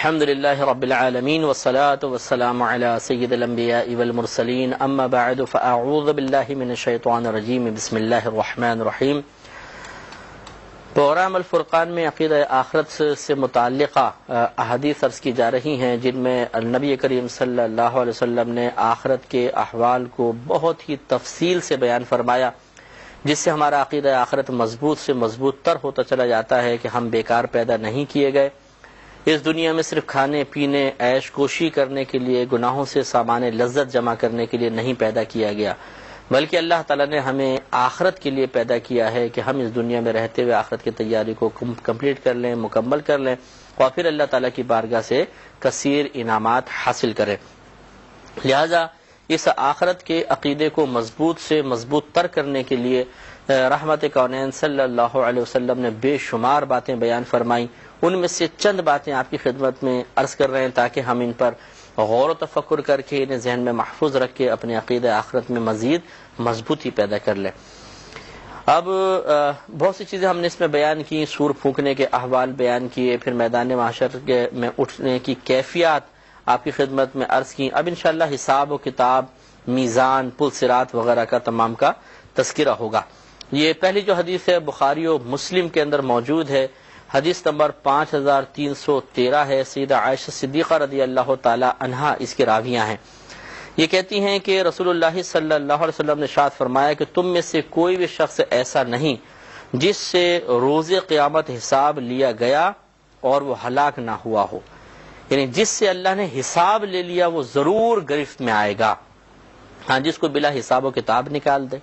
الحمد لله رب العالمين والصلاة والسلام على سيد الأنبياء والمرسلين أما بعد فأعوذ بالله من الشيطان الرجيم بسم الله الرحمن الرحيم۔ پروگرام الفرقان میں عقیدہ آخرت سے متعلقہ احادیث عرض کی جا رہی ہیں، جن میں نبی کریم صلی اللہ علیہ وسلم نے آخرت کے احوال کو بہت ہی تفصیل سے بیان فرمایا، جس سے ہمارا عقیدہ آخرت مضبوط سے مضبوط تر ہوتا چلا جاتا ہے کہ ہم بیکار پیدا نہیں کیے گئے، اس دنیا میں صرف کھانے پینے عیش کوشی کرنے کے لیے، گناہوں سے سامان لذت جمع کرنے کے لیے نہیں پیدا کیا گیا، بلکہ اللہ تعالیٰ نے ہمیں آخرت کے لیے پیدا کیا ہے کہ ہم اس دنیا میں رہتے ہوئے آخرت کی تیاری کو کمپلیٹ کر لیں، مکمل کر لیں، اور پھر اللہ تعالیٰ کی بارگاہ سے کثیر انعامات حاصل کریں۔ لہذا اس آخرت کے عقیدے کو مضبوط سے مضبوط تر کرنے کے لیے رحمت کونین صلی اللہ علیہ وسلم نے بے شمار باتیں بیان فرمائیں، ان میں سے چند باتیں آپ کی خدمت میں عرض کر رہے ہیں تاکہ ہم ان پر غور و تفکر کر کے انہیں ذہن میں محفوظ رکھ کے اپنے عقیدہ آخرت میں مزید مضبوطی پیدا کر لیں۔ اب بہت سی چیزیں ہم نے اس میں بیان کی، سور پھونکنے کے احوال بیان کیے، پھر میدان محشر میں اٹھنے کی کیفیات آپ کی خدمت میں عرض کی۔ اب انشاءاللہ حساب و کتاب، میزان، پل صراط وغیرہ کا تمام کا تذکرہ ہوگا۔ یہ پہلی جو حدیث ہے بخاری و مسلم کے اندر موجود ہے، حدیث نمبر 5313 ہے، سیدہ عائشہ صدیقہ رضی اللہ تعالی عنہا اس کے راویہ ہیں۔ یہ کہتی ہیں کہ رسول اللہ صلی اللہ علیہ وسلم نے ارشاد فرمایا کہ تم میں سے کوئی بھی شخص ایسا نہیں جس سے روز قیامت حساب لیا گیا اور وہ ہلاک نہ ہوا ہو، یعنی جس سے اللہ نے حساب لے لیا وہ ضرور گرفت میں آئے گا۔ ہاں، جس کو بلا حساب و کتاب نکال دے،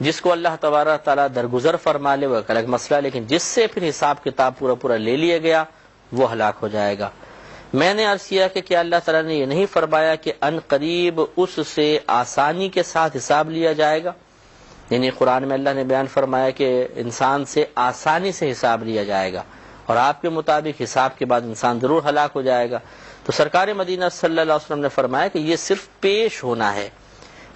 جس کو اللہ تبارک تعالیٰ درگزر فرما لے وہ ایک الگ مسئلہ، لیکن جس سے پھر حساب کتاب پورا لے لیا گیا وہ ہلاک ہو جائے گا۔ میں نے عرض کیا کہ کیا اللہ تعالیٰ نے یہ نہیں فرمایا کہ ان قریب اس سے آسانی کے ساتھ حساب لیا جائے گا؟ یعنی قرآن میں اللہ نے بیان فرمایا کہ انسان سے آسانی سے حساب لیا جائے گا، اور آپ کے مطابق حساب کے بعد انسان ضرور ہلاک ہو جائے گا۔ تو سرکار مدینہ صلی اللہ علیہ وسلم نے فرمایا کہ یہ صرف پیش ہونا ہے،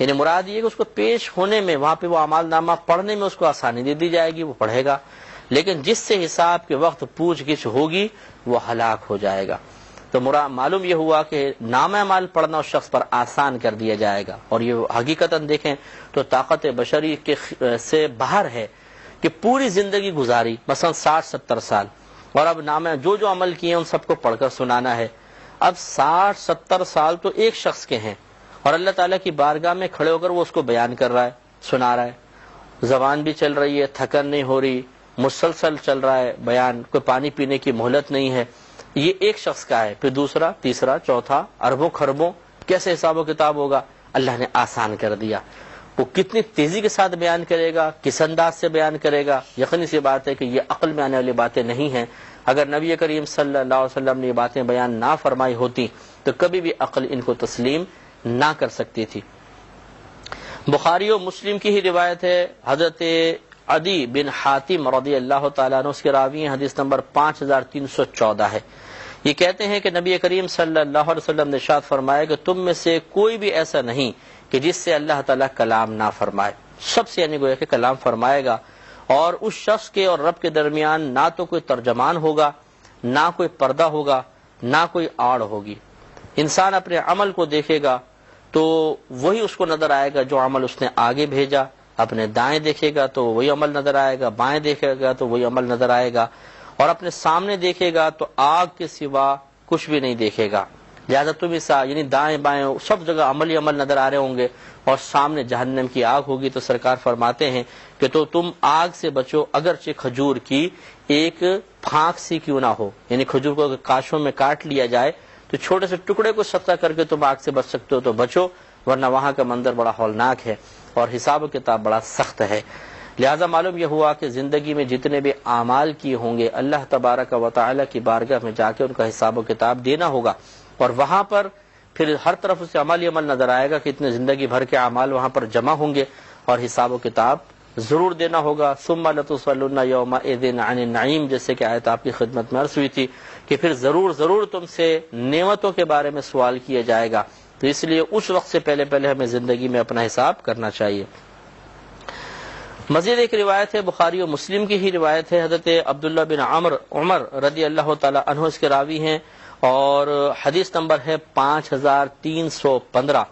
یعنی مراد یہ کہ اس کو پیش ہونے میں، وہاں پہ وہ اعمال نامہ پڑھنے میں اس کو آسانی دے دی جائے گی، وہ پڑھے گا، لیکن جس سے حساب کے وقت پوچھ گچھ ہوگی وہ ہلاک ہو جائے گا۔ تو معلوم یہ ہوا کہ نامہ اعمال پڑھنا اس شخص پر آسان کر دیا جائے گا، اور یہ حقیقتاً دیکھیں تو طاقت بشری کے سے باہر ہے کہ پوری زندگی گزاری، مثلا 60-70 سال، اور اب نامہ جو عمل کیے ان سب کو پڑھ کر سنانا ہے۔ اب 60-70 سال تو ایک شخص کے ہیں، اور اللہ تعالیٰ کی بارگاہ میں کھڑے ہو کر وہ اس کو بیان کر رہا ہے، سنا رہا ہے، زبان بھی چل رہی ہے، تھکن نہیں ہو رہی، مسلسل چل رہا ہے بیان، کوئی پانی پینے کی مہلت نہیں ہے۔ یہ ایک شخص کا ہے، پھر دوسرا، تیسرا، چوتھا، اربوں خربوں، کیسے حساب و کتاب ہوگا؟ اللہ نے آسان کر دیا۔ وہ کتنی تیزی کے ساتھ بیان کرے گا، کس انداز سے بیان کرے گا، یقینی سی بات ہے کہ یہ عقل میں آنے والی باتیں نہیں ہیں۔ اگر نبی کریم صلی اللہ علیہ وسلم نے یہ باتیں بیان نہ فرمائی ہوتی تو کبھی بھی عقل ان کو تسلیم نہ کر سکتی تھی۔ بخاری و مسلم کی ہی روایت ہے، حضرت عدی بن حاتم رضی اللہ تعالیٰ عنہ اس کے راوی ہیں، حدیث نمبر 5314 ہے۔ یہ کہتے ہیں کہ نبی کریم صلی اللہ علیہ وسلم نے ارشاد فرمایا کہ تم میں سے کوئی بھی ایسا نہیں کہ جس سے اللہ تعالیٰ کلام نہ فرمائے، سب سے یعنی گویا کہ کلام فرمائے گا، اور اس شخص کے اور رب کے درمیان نہ تو کوئی ترجمان ہوگا، نہ کوئی پردہ ہوگا، نہ کوئی آڑ ہوگی۔ انسان اپنے عمل کو دیکھے گا تو وہی اس کو نظر آئے گا جو عمل اس نے آگے بھیجا، اپنے دائیں دیکھے گا تو وہی عمل نظر آئے گا، بائیں دیکھے گا تو وہی عمل نظر آئے گا، اور اپنے سامنے دیکھے گا تو آگ کے سوا کچھ بھی نہیں دیکھے گا۔ لہٰذا تم یعنی دائیں بائیں سب جگہ عمل ہی عمل نظر آ رہے ہوں گے، اور سامنے جہنم کی آگ ہوگی۔ تو سرکار فرماتے ہیں کہ تو تم آگ سے بچو، اگرچہ کھجور کی ایک پھانک سی کیوں نہ ہو، یعنی کھجور کو اگر کاشوں میں کاٹ لیا جائے تو چھوٹے سے ٹکڑے کو صدقہ کر کے تم آگ سے بچ سکتے ہو تو بچو، ورنہ وہاں کا منظر بڑا ہولناک ہے اور حساب و کتاب بڑا سخت ہے۔ لہذا معلوم یہ ہوا کہ زندگی میں جتنے بھی اعمال کیے ہوں گے اللہ تبارک و تعالی کی بارگاہ میں جا کے ان کا حساب و کتاب دینا ہوگا، اور وہاں پر پھر ہر طرف سے عمل ہی عمل نظر آئے گا کہ اتنے زندگی بھر کے اعمال وہاں پر جمع ہوں گے، اور حساب و کتاب ضرور دینا ہوگا۔ ثم لتسألن یومئذ عن النعیم، جیسے کہ آیت آپ کی خدمت میں عرض ہوئی تھی کہ پھر ضرور تم سے نعمتوں کے بارے میں سوال کیا جائے گا، تو اس لیے اس وقت سے پہلے ہمیں زندگی میں اپنا حساب کرنا چاہیے۔ مزید ایک روایت ہے، بخاری و مسلم کی ہی روایت ہے، حضرت عبداللہ بن عمر رضی اللہ تعالی عنہ اس کے راوی ہیں، اور حدیث نمبر ہے 5315۔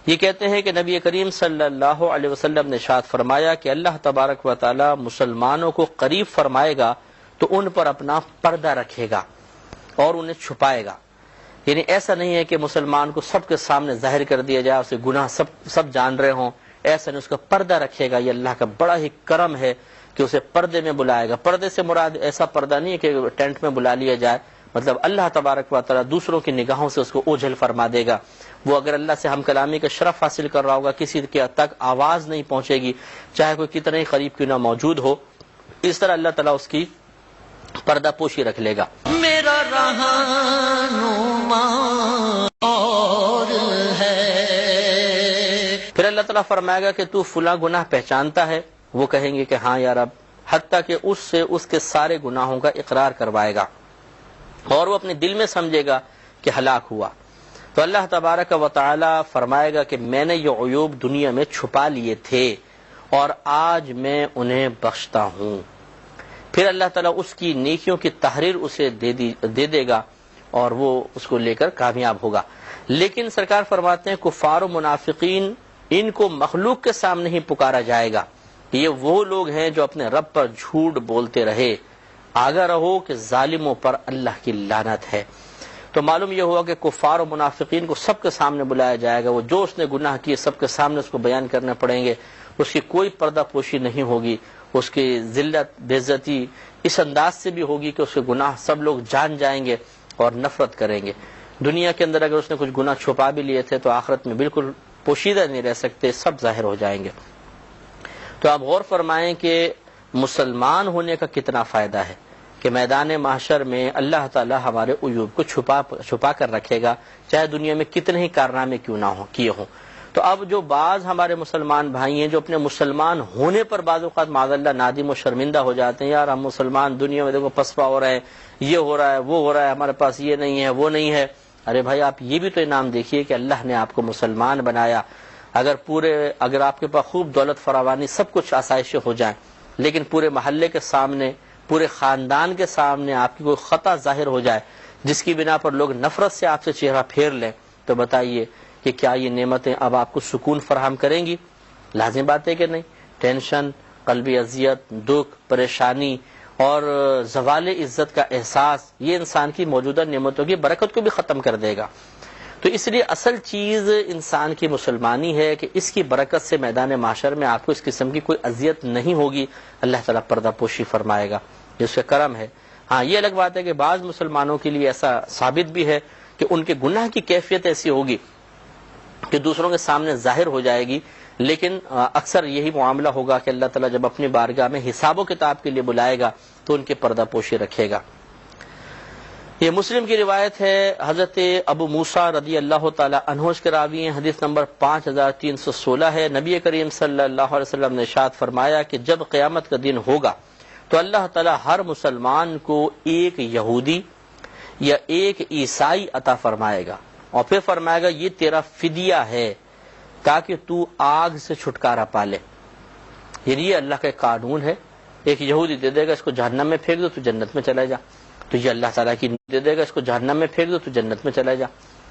یہ کہتے ہیں کہ نبی کریم صلی اللہ علیہ وسلم نے ارشاد فرمایا کہ اللہ تبارک و تعالی مسلمانوں کو قریب فرمائے گا تو ان پر اپنا پردہ رکھے گا اور انہیں چھپائے گا۔ یعنی ایسا نہیں ہے کہ مسلمان کو سب کے سامنے ظاہر کر دیا جائے، اسے گناہ سب جان رہے ہوں، ایسا نہیں، اس کا پردہ رکھے گا۔ یہ اللہ کا بڑا ہی کرم ہے کہ اسے پردے میں بلائے گا۔ پردے سے مراد ایسا پردہ نہیں ہے کہ ٹینٹ میں بلا لیا جائے، مطلب اللہ تبارک و تعالی دوسروں کی نگاہوں سے اس کو اوجھل فرما دے گا۔ وہ اگر اللہ سے ہم کلامی کا شرف حاصل کر رہا ہوگا، کسی کے تک آواز نہیں پہنچے گی، چاہے کوئی کتنا ہی قریب کیوں نہ موجود ہو، اس طرح اللہ تعالیٰ اس کی پردہ پوشی رکھ لے گا۔ میرا رہنما اور ہے۔ پھر اللہ تعالیٰ فرمائے گا کہ تو فلاں گناہ پہچانتا ہے؟ وہ کہیں گے کہ ہاں یا رب، حتیٰ کہ اس سے اس کے سارے گناہوں کا اقرار کروائے گا اور وہ اپنے دل میں سمجھے گا کہ ہلاک ہوا۔ تو اللہ تبارک و تعالی فرمائے گا کہ میں نے یہ عیوب دنیا میں چھپا لیے تھے اور آج میں انہیں بخشتا ہوں۔ پھر اللہ تعالیٰ اس کی نیکیوں کی تحریر اسے دے دے گا اور وہ اس کو لے کر کامیاب ہوگا۔ لیکن سرکار فرماتے ہیں کفار و منافقین، ان کو مخلوق کے سامنے ہی پکارا جائے گا۔ یہ وہ لوگ ہیں جو اپنے رب پر جھوٹ بولتے رہے، آگاہ رہو کہ ظالموں پر اللہ کی لعنت ہے۔ تو معلوم یہ ہوا کہ کفار و منافقین کو سب کے سامنے بلایا جائے گا، وہ جو اس نے گناہ کیے سب کے سامنے اس کو بیان کرنے پڑیں گے، اس کی کوئی پردہ پوشی نہیں ہوگی، اس کی ذلت بے عزتی اس انداز سے بھی ہوگی کہ اس کے گناہ سب لوگ جان جائیں گے اور نفرت کریں گے۔ دنیا کے اندر اگر اس نے کچھ گناہ چھپا بھی لیے تھے تو آخرت میں بالکل پوشیدہ نہیں رہ سکتے، سب ظاہر ہو جائیں گے۔ تو آپ غور فرمائیں کہ مسلمان ہونے کا کتنا فائدہ ہے کہ میدان محشر میں اللہ تعالی ہمارے عیوب کو چھپا کر رکھے گا، چاہے دنیا میں کتنے ہی کارنامے کیوں نہ کیے ہوں۔ تو اب جو بعض ہمارے مسلمان بھائی ہیں جو اپنے مسلمان ہونے پر بعض اوقات معاذ اللہ نادم و شرمندہ ہو جاتے ہیں، یار ہم مسلمان دنیا میں دیکھو پسپا ہو رہے ہیں، یہ ہو رہا ہے وہ ہو رہا ہے، ہمارے پاس یہ نہیں ہے وہ نہیں ہے۔ ارے بھائی آپ یہ بھی تو انعام دیکھیے کہ اللہ نے آپ کو مسلمان بنایا۔ اگر آپ کے پاس خوب دولت فراوانی سب کچھ آسائشیں ہو جائیں، لیکن پورے محلے کے سامنے پورے خاندان کے سامنے آپ کی کوئی خطا ظاہر ہو جائے جس کی بنا پر لوگ نفرت سے آپ سے چہرہ پھیر لیں، تو بتائیے کہ کیا یہ نعمتیں اب آپ کو سکون فراہم کریں گی؟ لازم بات ہے کہ نہیں۔ ٹینشن، قلبی اذیت، دکھ، پریشانی اور زوال عزت کا احساس یہ انسان کی موجودہ نعمتوں کی برکت کو بھی ختم کر دے گا۔ تو اس لیے اصل چیز انسان کی مسلمانی ہے کہ اس کی برکت سے میدان معاشر میں آپ کو اس قسم کی کوئی اذیت نہیں ہوگی، اللہ تعالیٰ پردہ پوشی فرمائے گا، جس کا کرم ہے۔ ہاں یہ الگ بات ہے کہ بعض مسلمانوں کے لیے ایسا ثابت بھی ہے کہ ان کے گناہ کی کیفیت ایسی ہوگی کہ دوسروں کے سامنے ظاہر ہو جائے گی، لیکن اکثر یہی معاملہ ہوگا کہ اللہ تعالیٰ جب اپنی بارگاہ میں حساب و کتاب کے لیے بلائے گا تو ان کے پردہ پوشی رکھے گا۔ یہ مسلم کی روایت ہے، حضرت ابو موسیٰ رضی اللہ تعالی عنہ کے راوی ہیں، حدیث نمبر 5316 ہے۔ نبی کریم صلی اللہ علیہ وسلم نے ارشاد فرمایا کہ جب قیامت کا دن ہوگا تو اللہ تعالی ہر مسلمان کو ایک یہودی یا ایک عیسائی عطا فرمائے گا اور پھر فرمائے گا یہ تیرا فدیہ ہے تاکہ تو آگ سے چھٹکارا پالے۔ یعنی یہ اللہ کا قانون ہے، ایک یہودی دے دے گا اس کو جہنم میں پھینک دو تو جنت میں چلا جا، تو یہ اللہ تعالیٰ کی دے دے گا اس کو جہنم میں پھینک دو تو جنت میں چلا جا۔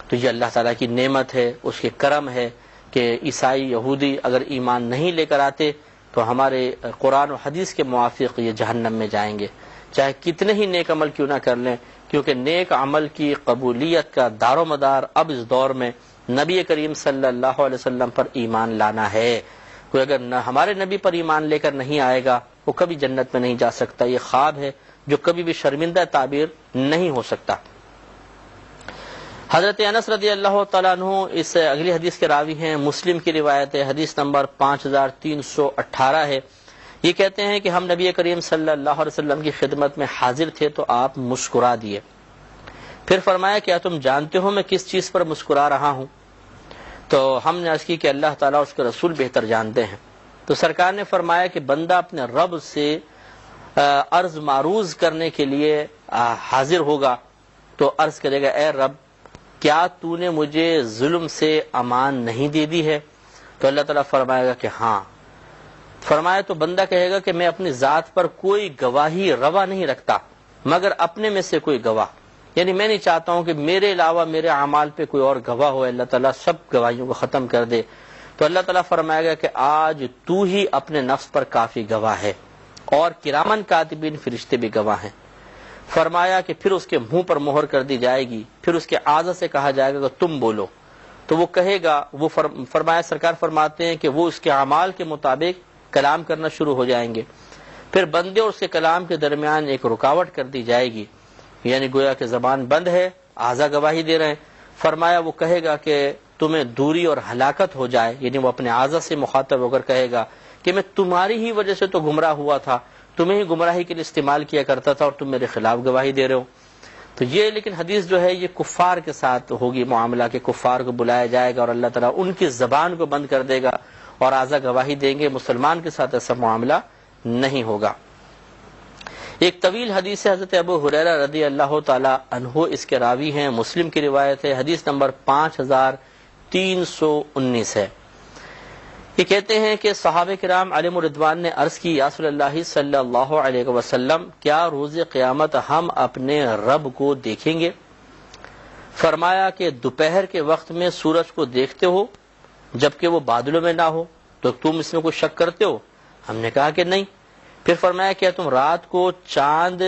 تو یہ اللہ تعالیٰ کی نعمت ہے، اس کے کرم ہے کہ عیسائی یہودی اگر ایمان نہیں لے کر آتے تو ہمارے قرآن و حدیث کے موافق یہ جہنم میں جائیں گے، چاہے کتنے ہی نیک عمل کیوں نہ کر لیں، کیونکہ نیک عمل کی قبولیت کا دار و مدار اب اس دور میں نبی کریم صلی اللہ علیہ وسلم پر ایمان لانا ہے۔ کوئی اگر ہمارے نبی پر ایمان لے کر نہیں آئے گا وہ کبھی جنت میں نہیں جا سکتا۔ یہ خواب ہے جو کبھی بھی شرمندہ تعبیر نہیں ہو سکتا۔ حضرت انس رضی اللہ تعالیٰ عنہ اس اگلی حدیث کے راوی ہیں، مسلم کی روایت ہے، حدیث نمبر 5318 ہے۔ یہ کہتے ہیں کہ ہم نبی کریم صلی اللہ علیہ وسلم کی خدمت میں حاضر تھے تو آپ مسکرا دیے، پھر فرمایا کیا تم جانتے ہو میں کس چیز پر مسکرا رہا ہوں؟ تو ہم نے عرض کی کہ اللہ تعالیٰ اس کے رسول بہتر جانتے ہیں۔ تو سرکار نے فرمایا کہ بندہ اپنے رب سے عرض معروض کرنے کے لیے حاضر ہوگا تو عرض کرے گا اے رب کیا تو نے مجھے ظلم سے امان نہیں دے دی ہے؟ تو اللہ تعالیٰ فرمائے گا کہ ہاں۔ فرمایا تو بندہ کہے گا کہ میں اپنی ذات پر کوئی گواہی روا نہیں رکھتا مگر اپنے میں سے کوئی گواہ، یعنی میں نہیں چاہتا ہوں کہ میرے علاوہ میرے اعمال پہ کوئی اور گواہ ہو، اللہ تعالیٰ سب گواہیوں کو ختم کر دے۔ تو اللہ تعالیٰ فرمائے گا کہ آج تو ہی اپنے نفس پر کافی گواہ ہے، اور کرامن کاتبین فرشتے بھی گواہ ہیں۔ فرمایا کہ پھر اس کے منہ پر مہر کر دی جائے گی، پھر اس کے اعضاء سے کہا جائے گا کہ تم بولو، تو وہ کہے گا، وہ فرمایا سرکار فرماتے ہیں کہ وہ اس کے اعمال کے مطابق کلام کرنا شروع ہو جائیں گے، پھر بندے اور اس کے کلام کے درمیان ایک رکاوٹ کر دی جائے گی، یعنی گویا کہ زبان بند ہے، اعضاء گواہی دے رہے ہیں۔ فرمایا وہ کہے گا کہ تمہیں دوری اور ہلاکت ہو جائے، یعنی وہ اپنے اعضاء سے مخاطب ہو کر کہے گا کہ میں تمہاری ہی وجہ سے تو گمراہ ہوا تھا، تمہیں ہی گمراہی کے لیے استعمال کیا کرتا تھا، اور تم میرے خلاف گواہی دے رہے ہو۔ تو یہ لیکن حدیث جو ہے یہ کفار کے ساتھ ہوگی معاملہ، کہ کفار کو بلایا جائے گا اور اللہ تعالیٰ ان کی زبان کو بند کر دے گا اور اعضاء گواہی دیں گے۔ مسلمان کے ساتھ ایسا معاملہ نہیں ہوگا۔ ایک طویل حدیث ہے، حضرت ابو ہریرہ رضی اللہ تعالی عنہ اس کے راوی ہیں، مسلم کی روایت ہے، حدیث نمبر 5319 ہے۔ یہ کہتے ہیں کہ صحابہ کرام علیہم الرضوان نے عرض کی، یا رسول اللہ صلی اللہ علیہ وسلم، کیا روز قیامت ہم اپنے رب کو دیکھیں گے؟ فرمایا کہ دوپہر کے وقت میں سورج کو دیکھتے ہو جبکہ وہ بادلوں میں نہ ہو، تو تم اس میں کوئی شک کرتے ہو؟ ہم نے کہا کہ نہیں۔ پھر فرمایا کیا تم رات کو چاند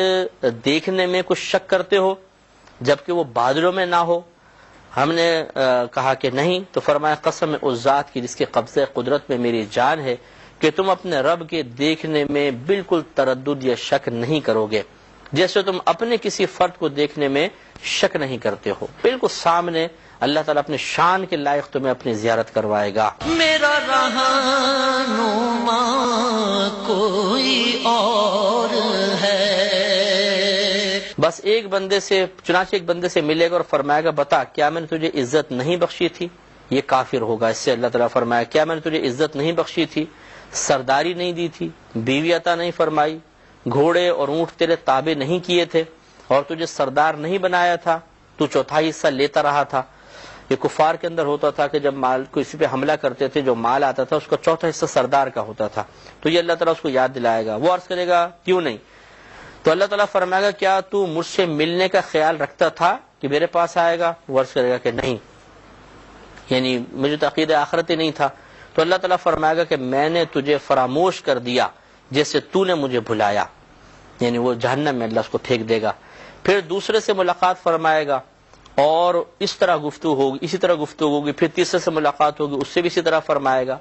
دیکھنے میں کچھ شک کرتے ہو جبکہ وہ بادلوں میں نہ ہو؟ ہم نے کہا کہ نہیں۔ تو فرمایا قسم اس ذات کی جس کے قبضہ قدرت میں میری جان ہے کہ تم اپنے رب کے دیکھنے میں بالکل تردد یا شک نہیں کرو گے، جیسے تم اپنے کسی فرد کو دیکھنے میں شک نہیں کرتے ہو، بالکل سامنے اللہ تعالیٰ اپنے شان کے لائق تمہیں اپنی زیارت کروائے گا۔ میرا رہنما کوئی اور ہے۔ بس ایک بندے سے، چنانچہ ایک بندے سے ملے گا اور فرمائے گا بتا کیا میں نے تجھے عزت نہیں بخشی تھی؟ یہ کافر ہوگا۔ اس سے اللہ تعالیٰ فرمایا کیا میں نے تجھے عزت نہیں بخشی تھی، سرداری نہیں دی تھی، بیوی عطا نہیں فرمائی، گھوڑے اور اونٹ تیرے تابع نہیں کیے تھے، اور تجھے سردار نہیں بنایا تھا، تو چوتھائی حصہ لیتا رہا تھا۔ یہ کفار کے اندر ہوتا تھا کہ جب مال کسی پہ حملہ کرتے تھے، جو مال آتا تھا اس کا چوتھا حصہ سردار کا ہوتا تھا، تو یہ اللہ تعالیٰ اس کو یاد دلائے گا۔ وہ عرض کرے گا کیوں نہیں؟ تو اللہ تعالیٰ فرمائے گا کیا تو مجھ سے ملنے کا خیال رکھتا تھا کہ میرے پاس آئے گا؟ وہ عرض کرے گا کہ نہیں، یعنی مجھے تو عقیدہ آخرت ہی نہیں تھا۔ تو اللہ تعالیٰ فرمائے گا کہ میں نے تجھے فراموش کر دیا جیسے تو نے مجھے بھلایا، یعنی وہ جہنم میں اللہ اس کو پھینک دے گا۔ پھر دوسرے سے ملاقات فرمائے گا اور اس طرح گفتگو ہوگی، اسی طرح گفتگو ہوگی، پھر تیسرے سے ملاقات ہوگی، اس سے بھی اسی طرح فرمائے گا۔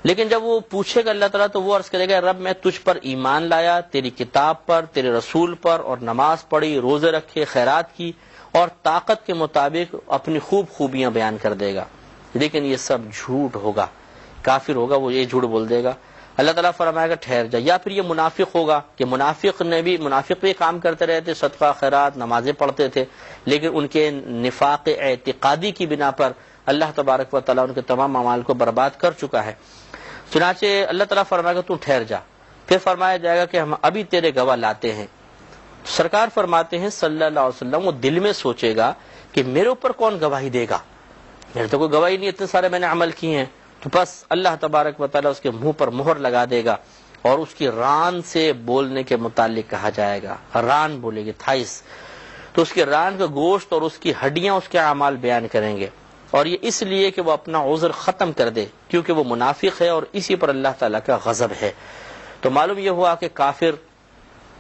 لیکن جب وہ پوچھے گا اللہ تعالیٰ تو وہ عرض کرے گا رب میں تجھ پر ایمان لایا، تیری کتاب پر، تیرے رسول پر، اور نماز پڑھی، روزے رکھے، خیرات کی، اور طاقت کے مطابق اپنی خوبیاں بیان کر دے گا۔ لیکن یہ سب جھوٹ ہوگا، کافر ہوگا، وہ یہ جھوٹ بول دے گا۔ اللہ تعالیٰ فرمائے گا ٹھہر جا۔ یا پھر یہ منافق ہوگا کہ منافق بھی کام کرتے رہے تھے، صدقہ خیرات نمازیں پڑھتے تھے، لیکن ان کے نفاق اعتقادی کی بنا پر اللہ تبارک و تعالیٰ ان کے تمام اعمال کو برباد کر چکا ہے۔ چنانچہ اللہ تعالیٰ فرمائے گا تو ٹھہر جا۔ پھر فرمایا جائے گا کہ ہم ابھی تیرے گواہ لاتے ہیں۔ سرکار فرماتے ہیں صلی اللہ علیہ وسلم وہ دل میں سوچے گا کہ میرے اوپر کون گواہی دے گا، میرے تو کوئی گواہی نہیں، اتنے سارے میں نے عمل کیے ہیں۔ تو بس اللہ تبارک و تعالیٰ اس کے منہ پر مہر لگا دے گا اور اس کی ران سے بولنے کے متعلق کہا جائے گا۔ ران بولے گی، تھائس، تو اس کی ران کا گوشت اور اس کی ہڈیاں اس کے اعمال بیان کریں گے، اور یہ اس لیے کہ وہ اپنا عذر ختم کر دے، کیونکہ وہ منافق ہے اور اسی پر اللہ تعالیٰ کا غضب ہے۔ تو معلوم یہ ہوا کہ کافر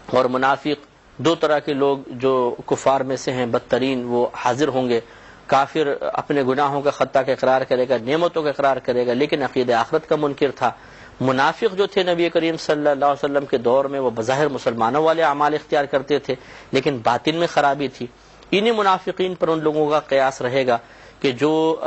اور منافق دو طرح کے لوگ جو کفار میں سے ہیں بدترین، وہ حاضر ہوں گے۔ کافر اپنے گناہوں کا خطا کا اقرار کرے گا، نعمتوں کا اقرار کرے گا، لیکن عقیدہ آخرت کا منکر تھا۔ منافق جو تھے نبی کریم صلی اللہ علیہ وسلم کے دور میں، وہ بظاہر مسلمانوں والے اعمال اختیار کرتے تھے لیکن باطن میں خرابی تھی۔ انہی منافقین پر ان لوگوں کا قیاس رہے گا کہ جو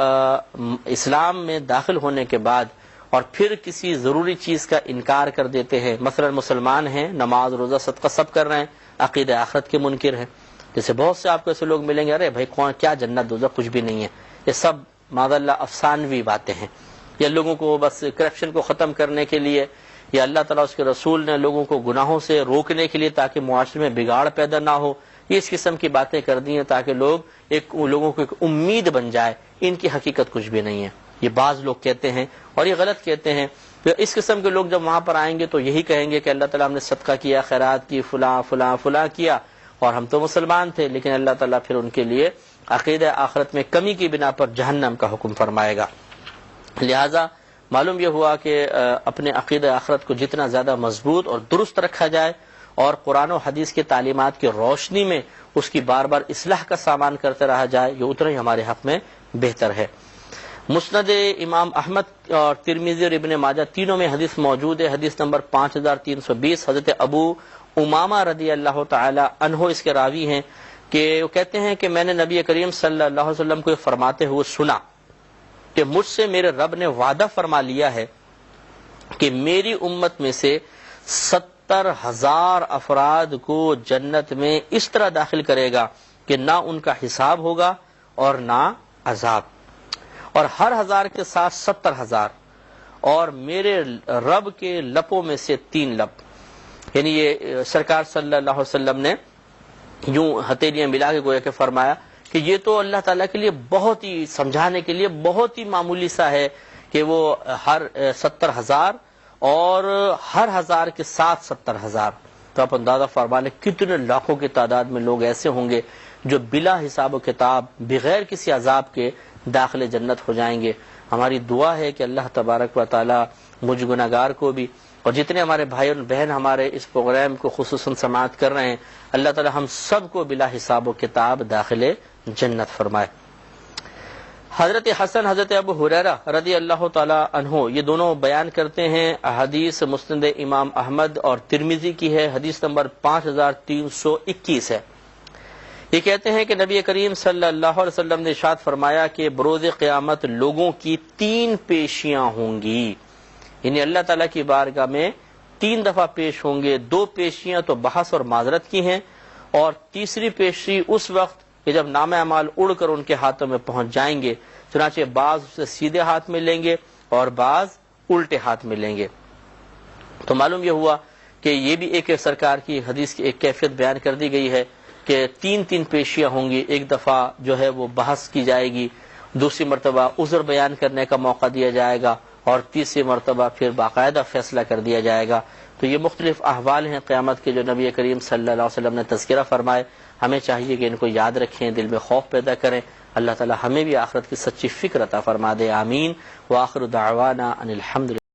اسلام میں داخل ہونے کے بعد اور پھر کسی ضروری چیز کا انکار کر دیتے ہیں، مثلا مسلمان ہیں، نماز روزہ صدقہ سب کر رہے ہیں، عقیدہ آخرت کے منکر ہیں۔ جیسے بہت سے آپ کو ایسے لوگ ملیں گے، ارے بھائی کون کیا جنت دوزخ کچھ بھی نہیں ہے، یہ سب معاذ اللہ افسانوی باتیں ہیں، یا لوگوں کو بس کرپشن کو ختم کرنے کے لیے، یا اللہ تعالیٰ اس کے رسول نے لوگوں کو گناہوں سے روکنے کے لیے تاکہ معاشرے میں بگاڑ پیدا نہ ہو، یہ اس قسم کی باتیں کر دی ہیں تاکہ لوگوں کو ایک امید بن جائے۔ ان کی حقیقت کچھ بھی نہیں ہے، یہ بعض لوگ کہتے ہیں اور یہ غلط کہتے ہیں۔ اس قسم کے لوگ جب وہاں پر آئیں گے تو یہی کہیں گے کہ اللہ تعالیٰ ہم نے صدقہ کیا، خیرات کی، فلاں فلاں فلاں کیا، اور ہم تو مسلمان تھے، لیکن اللہ تعالیٰ پھر ان کے لیے عقیدہ آخرت میں کمی کی بنا پر جہنم کا حکم فرمائے گا۔ لہذا معلوم یہ ہوا کہ اپنے عقیدہ آخرت کو جتنا زیادہ مضبوط اور درست رکھا جائے اور قرآن و حدیث کی تعلیمات کی روشنی میں اس کی بار بار اصلاح کا سامان کرتے رہا جائے، یہ اتنا ہی ہمارے حق میں بہتر ہے۔ مسند امام احمد اور ترمذی اور ابن ماجہ تینوں میں حدیث موجود ہے، حدیث نمبر 5320، حضرت ابو امامہ رضی اللہ تعالی عنہ اس کے راوی ہیں کہ وہ کہتے ہیں کہ میں نے نبی کریم صلی اللہ علیہ وسلم کو فرماتے ہوئے سنا کہ مجھ سے میرے رب نے وعدہ فرما لیا ہے کہ میری امت میں سے 70,000 افراد کو جنت میں اس طرح داخل کرے گا کہ نہ ان کا حساب ہوگا اور نہ عذاب، اور ہر 1000 کے ساتھ 70,000، اور میرے رب کے لبوں میں سے 3 لب، یعنی یہ سرکار صلی اللہ علیہ وسلم نے یوں ہتھیلیاں ملا کے گویا کہ فرمایا کہ یہ تو اللہ تعالیٰ کے لیے بہت ہی سمجھانے کے لیے بہت ہی معمولی سا ہے کہ وہ ہر 70,000 اور ہر 1000 کے ساتھ 70,000، تو آپ اندازہ فرما لیں کتنے لاکھوں کی تعداد میں لوگ ایسے ہوں گے جو بلا حساب و کتاب بغیر کسی عذاب کے داخل جنت ہو جائیں گے۔ ہماری دعا ہے کہ اللہ تبارک و تعالی مجھ گناہگار کو بھی اور جتنے ہمارے بھائی اور بہن ہمارے اس پروگرام کو خصوصاً سماعت کر رہے ہیں، اللہ تعالی ہم سب کو بلا حساب و کتاب داخل جنت فرمائے۔ حضرت حسن، حضرت ابو ہریرہ رضی اللہ تعالی عنہ یہ دونوں بیان کرتے ہیں، حدیث مسند امام احمد اور ترمذی کی ہے، حدیث نمبر 5321 ہے۔ یہ کہتے ہیں کہ نبی کریم صلی اللہ علیہ وسلم نے ارشاد فرمایا کہ بروز قیامت لوگوں کی 3 پیشیاں ہوں گی، یعنی اللہ تعالیٰ کی بارگاہ میں 3 دفعہ پیش ہوں گے۔ 2 پیشیاں تو بحث اور معذرت کی ہیں، اور تیسری پیشی اس وقت کہ جب نام اعمال اڑ کر ان کے ہاتھوں میں پہنچ جائیں گے، چنانچہ بعض اسے سیدھے ہاتھ میں لیں گے اور بعض الٹے ہاتھ میں لیں گے۔ تو معلوم یہ ہوا کہ یہ بھی ایک سرکار کی حدیث کی ایک کیفیت بیان کر دی گئی ہے کہ 3 پیشیاں ہوں گی، ایک دفعہ جو ہے وہ بحث کی جائے گی، دوسری مرتبہ عذر بیان کرنے کا موقع دیا جائے گا، اور تیسری مرتبہ پھر باقاعدہ فیصلہ کر دیا جائے گا۔ تو یہ مختلف احوال ہیں قیامت کے جو نبی کریم صلی اللہ علیہ وسلم نے تذکرہ فرمائے، ہمیں چاہیے کہ ان کو یاد رکھیں، دل میں خوف پیدا کریں۔ اللہ تعالی ہمیں بھی آخرت کی سچی فکر عطا فرما دے، آمین۔ وآخر دعوانا ان الحمد